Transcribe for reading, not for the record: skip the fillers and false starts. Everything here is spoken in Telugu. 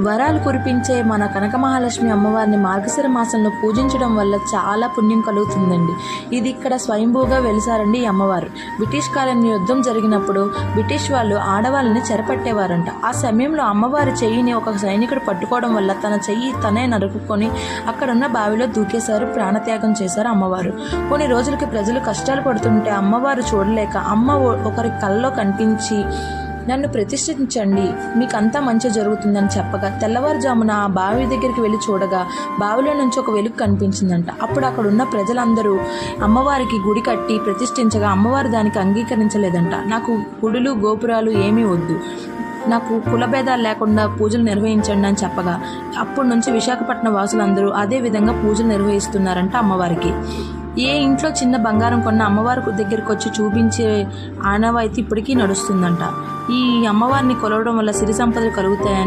వరాలు కురిపించే మన కనక మహాలక్ష్మి అమ్మవారిని మార్గశిర మాసంలో పూజించడం వల్ల చాలా పుణ్యం కలుగుతుందండి. ఇది ఇక్కడ స్వయంభూగా వెలిసారండి ఈ అమ్మవారు. బ్రిటిష్ కాలంలో యుద్ధం జరిగినప్పుడు బ్రిటిష్ వాళ్ళు ఆడవాళ్ళని చెరపట్టేవారంట. ఆ సమయంలో అమ్మవారి చెయ్యిని ఒక సైనికుడు పట్టుకోవడం వల్ల తన చెయ్యి తనే నరుకుకొని అక్కడున్న బావిలో దూకేశారు, ప్రాణత్యాగం చేశారు అమ్మవారు. కొన్ని రోజులకి ప్రజలు కష్టాలు పడుతుంటే అమ్మవారు చూడలేక ఒకరి కళ్ళలో కనిపించి నన్ను ప్రతిష్ఠించండి, మీకంతా మంచి జరుగుతుందని చెప్పగా తెల్లవారుజామున ఆ బావి దగ్గరికి వెళ్ళి చూడగా బావిలో నుంచి ఒక వెలుగు కనిపించిందంట. అప్పుడు అక్కడ ఉన్న ప్రజలందరూ అమ్మవారికి గుడి కట్టి ప్రతిష్ఠించగా అమ్మవారు దానికి అంగీకరించలేదంట. నాకు గుడులు గోపురాలు ఏమీ వద్దు, నాకు కులభేదాలు లేకుండా పూజలు నిర్వహించండి అని చెప్పగా అప్పటి నుంచి విశాఖపట్నం వాసులందరూ అదే విధంగా పూజలు నిర్వహిస్తున్నారంట అమ్మవారికి. ఏ ఇంట్లో చిన్న బంగారం కొన్న అమ్మవారి దగ్గరికి వచ్చి చూపించే ఆనవాయితీ ఇప్పటికీ నడుస్తుందంట. ఈ అమ్మవారిని కొలవడం వల్ల సిరి సంపదలు కలుగుతాయని